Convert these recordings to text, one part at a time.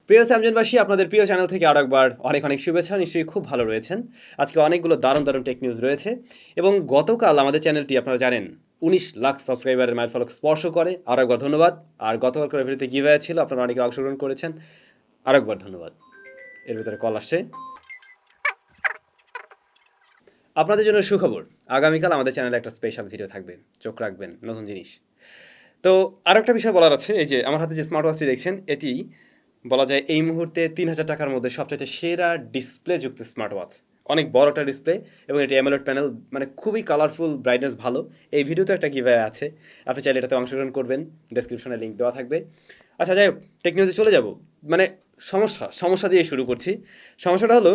প্রিয় স্যামজনবাসী, আপনাদের প্রিয় চ্যানেল থেকে আরও একবার অনেক অনেক শুভেচ্ছা। নিশ্চয়ই খুব ভালো রয়েছেন। আজকে অনেকগুলো দারুণ দারুণ টেক নিউজ রয়েছে এবং গতকাল আমাদের চ্যানেলটি আপনারা জানেন 19 লাখ সাবস্ক্রাইবারের মাইলফলক স্পর্শ করে। আরও একবার ধন্যবাদ। আর গতকাল করে ভিডিওতে গিভঅ্যাওয়ে ছিল, আপনারা অনেকে অংশগ্রহণ করেছেন, আরও একবার ধন্যবাদ। এর ভিতরে কল আসছে। আপনাদের জন্য সুখবর, আগামীকাল আমাদের চ্যানেলে একটা স্পেশাল ভিডিও থাকবে, চোখ রাখবেন, নতুন জিনিস। তো আরও একটা বিষয় বলার আছে, এই যে আমার হাতে যে স্মার্ট ওয়াচটি দেখছেন, এটি বলা যায় এই মুহূর্তে 3000 টাকার মধ্যে সবচাইতে সেরা ডিসপ্লেযুক্ত স্মার্ট ওয়াচ। অনেক বড় একটা ডিসপ্লে এবং এটি অ্যামোলেড প্যানেল, মানে খুবই কালারফুল, ব্রাইটনেস ভালো। এই ভিডিওতে একটা গিভঅ্যাওয়ে আছে, আপনি চাইলে এটাতে অংশগ্রহণ করবেন, ডেসক্রিপশনে লিঙ্ক দেওয়া থাকবে। আচ্ছা, যাই হোক, টেক নিউজে চলে যাব। মানে সমস্যা দিয়ে শুরু করছি। সমস্যাটা হলো,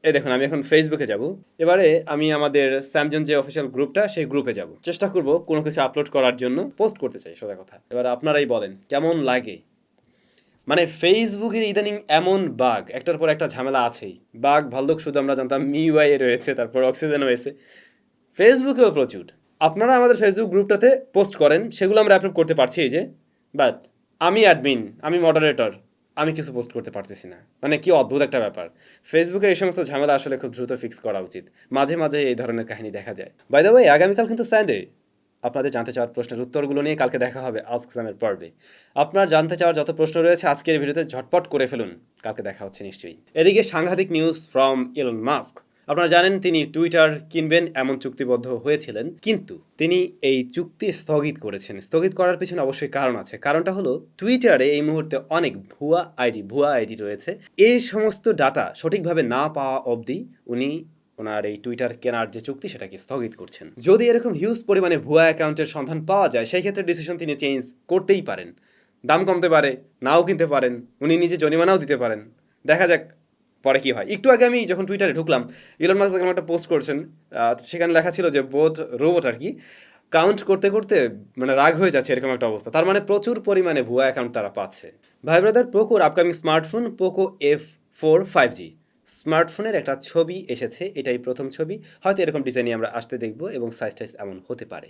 এই দেখুন, আমি এখন ফেসবুকে যাব। এবারে আমি আমাদের স্যামজন যে অফিসিয়াল গ্রুপটা, সেই গ্রুপে যাব। চেষ্টা করব কোনো কিছু আপলোড করার জন্য, পোস্ট করতে চাই, সোজা কথা। এবার আপনারাই বলেন কেমন লাগে। মানে ফেসবুকের ইদানিং এমন বাগ, একটার পর একটা ঝামেলা আছেই। বাগ ভাল্লুক শুধু আমরা জানতাম মিউআই রয়েছে, তারপর অক্সিজেন রয়েছে, ফেসবুকেও প্রচুর। আপনারা আমাদের ফেসবুক গ্রুপটাতে পোস্ট করেন, সেগুলো আমরা অ্যাপ্রুভ করতে পারছি, এই যে। বাট আমি অ্যাডমিন, আমি মডারেটর, আমি কিছু পোস্ট করতে পারতেছি না। মানে কি অদ্ভুত একটা ব্যাপার। ফেসবুকের এই সমস্ত ঝামেলা আসলে খুব দ্রুত ফিক্স করা উচিত। মাঝে মাঝে এই ধরনের কাহিনী দেখা যায়। বাই দ্য ওয়ে, আগামীকাল কিন্তু সানডে। আপনাদের জানতে চাওয়ার প্রশ্নের উত্তরগুলো নিয়ে কালকে দেখা হবে আস্ক সামের পর্বে। আপনার জানতে চাওয়ার যত প্রশ্ন রয়েছে আজকের ভিডিওতে ঝটপট করে ফেলুন, কালকে দেখা হচ্ছে নিশ্চয়ই। এদিকে সাংঘাতিক নিউজ ফ্রম ইলন মাস্ক। আপনারা জানেন তিনি টুইটার কিনবেন এমন চুক্তিবদ্ধ হয়েছিলেন, কিন্তু তিনি এই চুক্তি স্থগিত করেছেন। স্থগিত করার পিছনে অবশ্যই কারণ আছে। কারণটা হলো, টুইটারে এই মুহূর্তে অনেক ভুয়া আইডি রয়েছে। এই সমস্ত ডাটা সঠিকভাবে না পাওয়া অবধি উনি ওনার এই টুইটার কেনার যে চুক্তি, সেটাকে স্থগিত করছেন। যদি এরকম হিউজ পরিমাণে ভুয়া অ্যাকাউন্টের সন্ধান পাওয়া যায়, সেই ক্ষেত্রে ডিসিশন তিনি চেঞ্জ করতেই পারেন। দাম কমতে পারে, নাও কিনতে পারেন, উনি নিজে জরিমানাও দিতে পারেন। দেখা যাক পরে কি হয়। একটু আগে আমি যখন টুইটারে ঢুকলাম, ইলন মাস্ক যখন একটা পোস্ট করছেন, সেখানে লেখা ছিল যে বোধ রোবট আর কি কাউন্ট করতে করতে মানে রাগ হয়ে যাচ্ছে, এরকম একটা অবস্থা। তার মানে প্রচুর পরিমাণে ভুয়া অ্যাকাউন্ট তারা পাচ্ছে। ভাই ব্রাদার, পোকোর upcoming smartphone Poco F4 5G স্মার্টফোনের একটা ছবি এসেছে। এটাই প্রথম ছবি, হয়তো এরকম ডিজাইনই আমরা আসতে দেখব এবং সাইজ টাইজ এমন হতে পারে।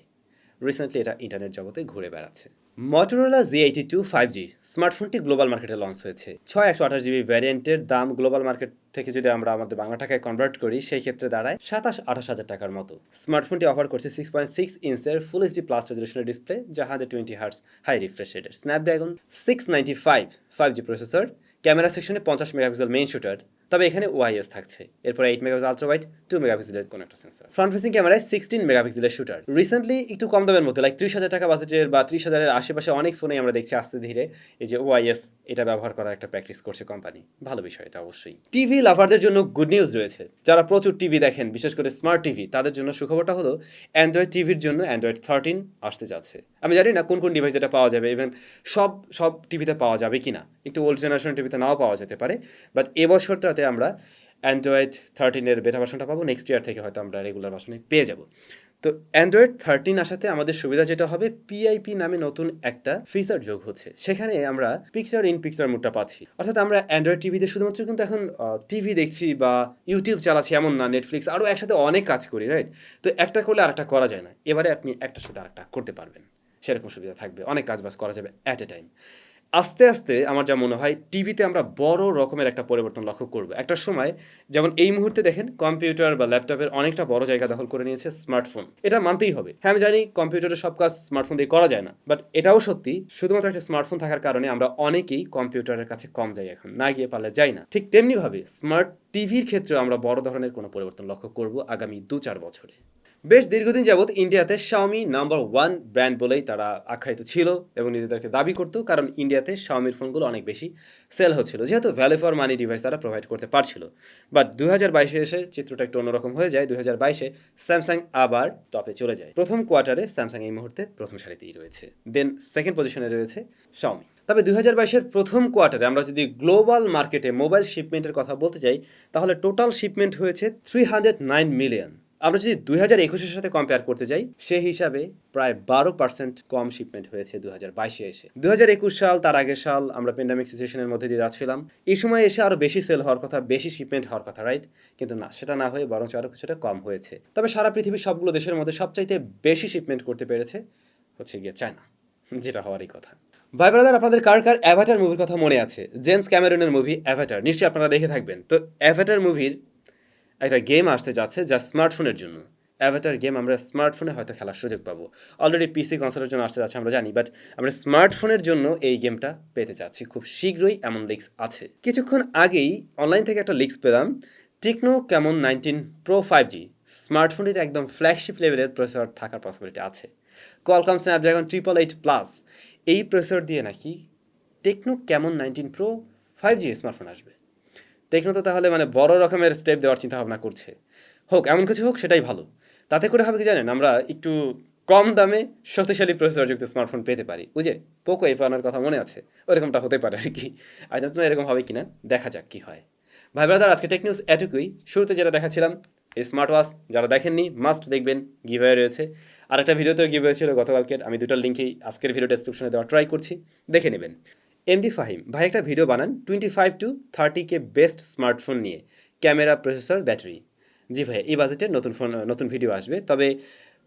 রিসেন্টলি এটা ইন্টারনেট জগতে ঘুরে বেড়াচ্ছে। Motorola G82 5G স্মার্টফোনটি গ্লোবাল মার্কেটে লঞ্চ হয়েছে। 128GB ভ্যারিয়েন্টের দাম গ্লোবাল মার্কেট থেকে যদি আমরা আমাদের বাংলা টাকায় কনভার্ট করি, সেই ক্ষেত্রে দাঁড়ায় 27-28 হাজার টাকার মতো। স্মার্টফোনটি অফার করছে 6.6 ইঞ্চের ফুল এইচডি প্লাস রেজলিউশনের ডিসপ্লে, যা 120 হার্টস হাই রিফ্রেশ রেটের স্ন্যাপড্রাগন 695 5G প্রসেসর, ক্যামেরা সেকশনে 50 মেগাপিক্সেল মেইন শুটার, তবে এখানে ওআইএস থাকছে। এরপর 8 মেগাপিক্সেল আলট্রা ওয়াইড, 2 মেগাপিক্সেলের কোনো একটা সেন্সর। ফ্রন্ট ফেসিং ক্যামেরায় 16 মেগাপিক্সেলের শুটার। রিসেন্টলি একটু কম দামের মধ্যে, লাইক 30,000 টাকা বাজেটের বা 30,000-এর আশেপাশে অনেক ফোনেই আমরা দেখছি আস্তে ধীরে এই যে ওআইএস এটা ব্যবহার করার একটা প্র্যাকটিস করছে কোম্পানি। ভালো বিষয় এটা অবশ্যই। টিভি লাভারদের জন্য গুড নিউজ রয়েছে। যারা প্রচুর টিভি দেখেন, বিশেষ করে স্মার্ট টিভি, তাদের জন্য সুখবরটা হলো অ্যান্ড্রয়েড টিভির জন্য অ্যান্ড্রয়েড 13 আসতে যাচ্ছে। আমি জানি না কোন কোন ডিভাইস এটা পাওয়া যাবে, ইভেন সব টিভিতে পাওয়া যাবে কি না। একটু ওল্ড জেনারেশন টিভিতে নাও পাওয়া যেতে পারে, বাট এবছরটাতে আমরা অ্যান্ড্রয়েড 13-এর বেটা ভার্সনটা পাবো। নেক্সট ইয়ার থেকে হয়তো আমরা রেগুলার ভার্সনে পেয়ে যাব। তো অ্যান্ড্রয়েড 13 আসাতে আমাদের সুবিধা যেটা হবে, পিআইপি নামে নতুন একটা ফিচার যোগ হচ্ছে। সেখানে আমরা পিকচার ইন পিকচার মোডটা পাচ্ছি। অর্থাৎ আমরা অ্যান্ড্রয়েড টিভিতে শুধুমাত্র কিন্তু এখন টিভি দেখছি বা ইউটিউব চালাচ্ছি এমন না, নেটফ্লিক্স আরও একসাথে অনেক কাজ করি, রাইট? তো একটা করলে আরেকটা করা যায় না। এবারে আপনি একটার সাথে আরেকটা করতে পারবেন, সেরকম সুবিধা থাকবে। অনেক কাজ বাজ করা যাবে অ্যাট এ টাইম। আস্তে আস্তে আমার যা মনে হয়, টিভিতে আমরা বড় রকমের একটা পরিবর্তন লক্ষ্য করব। একটা সময় যেমন এই মুহূর্তে দেখেন, কম্পিউটার বা ল্যাপটপের অনেকটা বড় জায়গা দখল করে নিয়েছে স্মার্টফোন। এটা মানতেই হবে। হ্যাঁ, আমি জানি কম্পিউটারের সব কাজ স্মার্টফোন দিয়ে করা যায় না, বাট এটাও সত্যি, শুধুমাত্র একটা স্মার্টফোন থাকার কারণে আমরা অনেকেই কম্পিউটারের কাছে কম যাই, এখন না গিয়ে পারলে যাই না। ঠিক তেমনিভাবে স্মার্ট টিভির ক্ষেত্রেও আমরা বড় ধরনের কোনো পরিবর্তন লক্ষ্য করব আগামী 2-4 বছরে। বেশ দীর্ঘদিন যাবৎ ইন্ডিয়াতে শাওমি নাম্বার 1 ব্র্যান্ড বলেই তারা আখ্যায়িত ছিল এবং নিজেদেরকে দাবি করতো, কারণ ইন্ডিয়াতে শাওমির ফোনগুলো অনেক বেশি সেল হচ্ছিল, যেহেতু ভ্যালু ফর মানি ডিভাইস তারা প্রোভাইড করতে পারছিল। বাট 2022-এ এসে চিত্রটা একটু অন্যরকম হয়ে যায়। 2022-এ স্যামসাং আবার টপে চলে যায়। প্রথম কোয়ার্টারে স্যামসাং এই মুহূর্তে প্রথম সারিতেই রয়েছে, দেন সেকেন্ড পজিশনে রয়েছে শাওমি। তবে 2022-এর প্রথম কোয়ার্টারে আমরা যদি গ্লোবাল মার্কেটে মোবাইল শিপমেন্টের কথা বলতে যাই, তাহলে টোটাল শিপমেন্ট হয়েছে 309 মিলিয়ন। আমরা যদি 2021-এর সাথে কম্পেয়ার করতে যাই, সেই হিসাবে প্রায় 12% কম শিপমেন্ট হয়েছে 2022-এ এসে। 2021 সাল, তার আগের সাল আমরা প্যান্ডামিক সিচুয়েশনের মধ্যে দিয়ে যাচ্ছিলাম। এই সময় এসে আরও বেশি সেল হওয়ার কথা, বেশি শিপমেন্ট হওয়ার কথা, রাইট? কিন্তু না, সেটা না হয়ে বরং আরও কিছুটা কম হয়েছে। তবে সারা পৃথিবীর সবগুলো দেশের মধ্যে সবচাইতে বেশি শিপমেন্ট করতে পেরেছে হচ্ছে গিয়ে চায়না, যেটা হওয়ারই কথা। ভাই ব্রাদার, আপনাদের কার কার অ্যাভাটার মুভির কথা মনে আছে? জেমস ক্যামেরনের মুভি অ্যাভাটার নিশ্চয়ই আপনারা দেখে থাকবেন। তো অ্যাভাটার মুভির একটা গেম আসতে যাচ্ছে যা স্মার্টফোনের জন্য। অ্যাভাটার গেম আমরা স্মার্টফোনে হয়তো খেলার সুযোগ পাবো। অলরেডি পিসি কনসোলের জন্য আসতে যাচ্ছে আমরা জানি, বাট আমরা স্মার্টফোনের জন্য এই গেমটা পেতে যাচ্ছি খুব শীঘ্রই, এমন লিক্স আছে। কিছুক্ষণ আগেই অনলাইন থেকে একটা লিক্স পেলাম, টেকনো ক্যামন 19 প্রো 5G স্মার্টফোনটিতে একদম ফ্ল্যাগশিপ লেভেলের প্রসেসর থাকার পসিবিলিটি আছে। কোয়ালকম স্ন্যাপড্রাগন 888+ এই প্রসেসর দিয়ে নাকি techno Camon 19 pro 5G smartphone আসবে। টেকনো তো তাহলে মানে বড় রকমের স্টেপ দেওয়ার চিন্তা ভাবনা করছে। হোক, এমন কিছু হোক, সেটাই ভালো। তাতে করে হবে কি জানেন, আমরা একটু কম দামে শক্তিশালী প্রসেসরযুক্ত স্মার্টফোন পেতে পারি। বুঝে পোকো F1 কথা মনে আছে? ওরকমটা হতে পারে আর কি। আজ আপনার এরকম হবে কিনা দেখা যাক কি হয়। ভাই ব্রাদার, আজকে টেক নিউজ এটুকুই। শুরুতে যেটা দেখাচ্ছিলাম এই স্মার্ট ওয়াচ, যারা দেখেননি মাস্ট দেখবেন, গিভওয়ে রয়েছে। আর একটা ভিডিওতেও গিভওয়ে ছিল গতকালকের, আমি দুটার লিঙ্কেই আজকের ভিডিও ডেসক্রিপশনে দেওয়ার ট্রাই করছি, দেখে নেবেন। এমডি ফাহিম ভাই একটা ভিডিও বানান 25 to 30K বেস্ট স্মার্টফোন নিয়ে, ক্যামেরা, প্রসেসর, ব্যাটারি। জি ভাই, এই বাজেটের নতুন ফোন, নতুন ভিডিও আসবে। তবে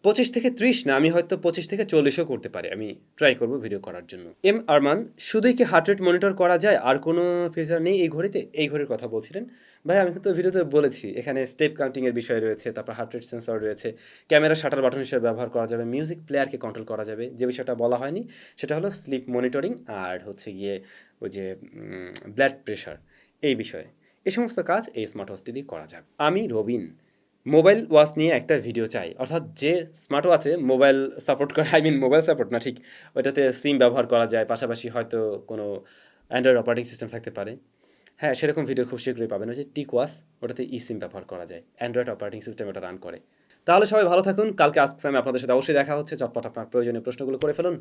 25 থেকে 30 না, আমি হয়তো 25 থেকে 40ও করতে পারি। আমি ট্রাই করব ভিডিও করার জন্য। এম আরমান, শুধুই কি হার্ট রেট মনিটর করা যায়, আর কোনো ফিচার নেই এই ঘড়িতে? এই ঘড়ির কথা বলছিলেন ভাই। আমি কিন্তু ভিডিওতে বলেছি এখানে স্টেপ কাউন্টিংয়ের বিষয় রয়েছে, তারপর হার্ট রেট সেন্সর রয়েছে, ক্যামেরা শাটার বাটন হিসেবে ব্যবহার করা যাবে, মিউজিক প্লেয়ারকে কন্ট্রোল করা যাবে। যে বিষয়টা বলা হয়নি সেটা হলো স্লিপ মনিটরিং, আর হচ্ছে গিয়ে ওই যে ব্লাড প্রেশার, এই বিষয়ে। এই সমস্ত কাজ এই স্মার্ট ওয়াচটি দিয়ে করা যাবে। আমি রবিন, মোবাইল ওয়াচ নিয়ে একটা ভিডিও চাই, অর্থাৎ যে স্মার্ট ওয়াচে মোবাইল সাপোর্ট করে, মোবাইল সাপোর্ট না ঠিক, ওইটাতে সিম ব্যবহার করা যায়, পাশাপাশি হয়তো কোনো অ্যান্ড্রয়েড অপারেটিং সিস্টেম থাকতে পারে। হ্যাঁ, সেরকম ভিডিও খুব শীঘ্রই পাবেন। ওই যে টিক ওয়াচ, ওটাতে ই সিম ব্যবহার করা যায়, অ্যান্ড্রয়েড অপারেটিং সিস্টেম ওটা রান করে। তাহলে সবাই ভালো থাকুন। কালকে আজকে আমি আপনাদের সাথে অবশ্যই দেখা হচ্ছে। চটপট আপনার প্রয়োজনীয় প্রশ্নগুলো করে ফেলুন।